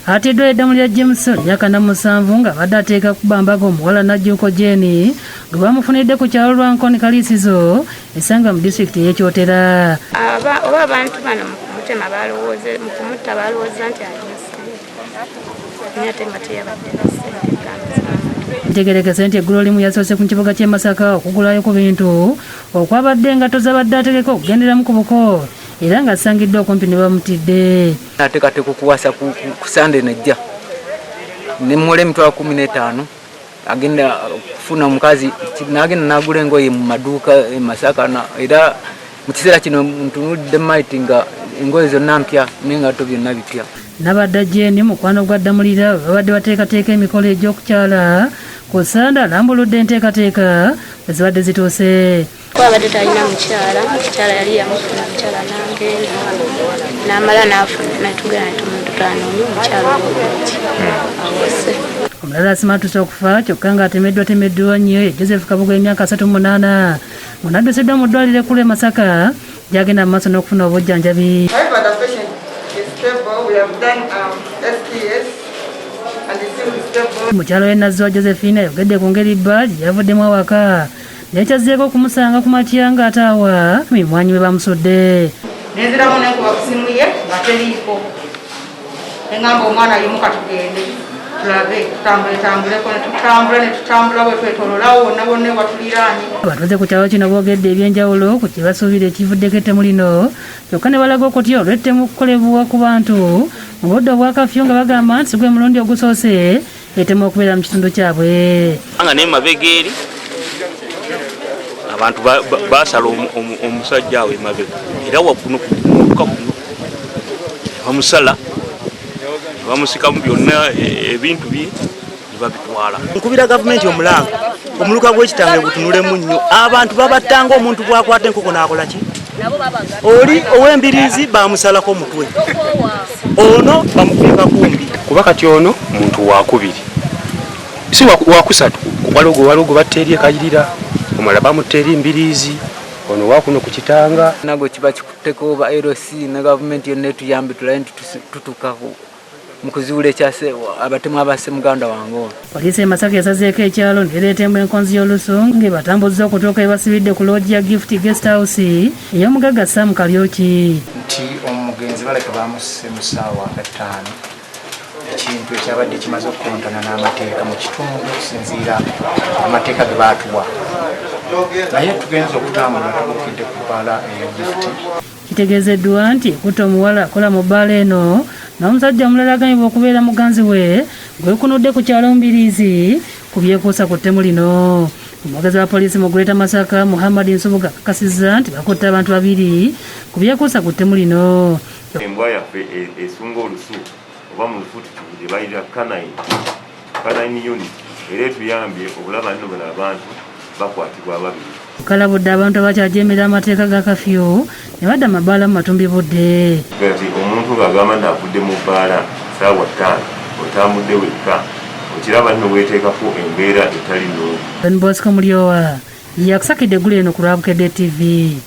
Ateddwa eddamu lya Jameson yakana musanvu nga badde ateeka kubambaga omuwala Najjuuko Jane gwe bamufunidde ku kyalo lwa Nkoni Kaliisizo esanga mu disitulikiti y'Ekyotera. Oba abantu bano mu kumutema mu kumutta balowooza nti alina ssente ate nga teyabadde na ssente. Ntegerekese nti eggulu limu yasoose ku kibuga ky'e Masaka okugulayo ku bintu okwabadde engato z'abadde ategeka okugenderamu ku buko era nga asangiddwa okumpi ne bamutidde. Nateekateeka okuwasa ku Sande nejja ne mmula emitwalo 15 agenda kufuna omukazi n'agenda n'agula engoye mu maduuka e Masaka era mu kiseera kino ntunulidde maiti nga engoye zonna mpya n'engato byonna bipya. Nabadda Jane mukwano gwa Ddamulira babadde bateekateeka emikolo egy'okukyala ku Sande alambuludde enteekateeka ezibadde zituuse. Abadde talina mukyala yali yamufuna mukyala n'agenda n'amala natugenda tumututaanoonye omukyala awose. Omulala asimatuse okufa kyokka ng'atemeddwa nnyo ye Joseph Kabuga emyaka 38 ng'addusiddwa mu ddwaliro ekkulu e Masaka gy'agenda mu maaso n'okufuna obujjanjabi. Mukyalo we Nazziwa Josephine ayogedde ku ngeri bba gye yavuddemu awaka nekyazzeeko okumusanga ku makya ng'ataawa mimwanyi we bamusudde. Nenziramu nenkuba ku simu ye nga teriiko neŋŋamba omwana yimuka tugende tulabe tutambuleko netutambula bwe twetololawo wonna bonna watuliraanye. Abatuuze ku kyalo kino boogedde ebyenjawulo ku kye basuubira ekivuddeko ettemu lino kyokka ne balaga okutya olw'ettemu kukolebwa ku bantu mu budde obwa kafyu nga bagamba nti gwe mulundi ogusoose ettemu okubeera mu kitundu kyabwe. Anga ne mabega eri abantu basala omusajja awe mabega era wakuno kumuka kuno bamusala bamusikamu byonna ebintu bye babitwala. Nkubira gavumenti omulanga omuluka gw'ekitange gutunulemu nnyo. Abantu babattanga omuntu bwakwata enkoko n'akola ki? Oli ow'embiriizi bamusalako omutwe ono bamukubika kumbi. Kuba kati ono muntu wakubiri si wakusatu waliwo batteeri ekayirira omulala bamutteera embiriizi ono wakuno ku kitanga nago kiba kikutteko oba LC ne gavumenti yonna etuyambe tulabe nti tutuukako mu kuzuula ekyase abatemu abasse muganda wange ono. Poliisi e Masaka esazeeko ekyalo nereetemu enkonzi y'olusu ng'ebatambuzza okutuuka ebasibidde ku lodge ya Gift Guest House ey'omugagga Sam Kalyoki. Nti omugenzi baleka bamusse mu ssaawa nga 5 ekintu ekyabadde kimaze okukontana n'amateeka mu kitundu okusinziira amateeka ge baatuwa naye tugenza okutambula tugukidde ku bbaala eyo Gift. Kitegeezeddwa nti ekutta omuwala akola mu bbaala eno n'omusajja omulala agambibwa okubeera muganzi we gwekunudde ku kyalo Mbiriizi ku byekuusa ku ttemu lino. Omwogezi wa poliisi mu Greater Masaka Muhammad Nsubuga akakasizza nti bakutte abantu 2 ku byekuusa ku ttemu lino. Embwa yaffe esunga olusu oba mu lufuuti gye bayita canine unit era etuyambye obulaba nno bano abantu bakwatibwa ababiri. Kalabudde abantu abakyajemera amateeka ga kafyu ne badda amabaala mu matumbi budde. Kati omuntu ng'agamba nti avudde mu bbaala ssaawa 5 otambudde wekka okiraba nno weeteekako embeera etali nnungi. Ben Bosco Mulyowa yakusakidde eggulu eno ku Lwabukedde TV.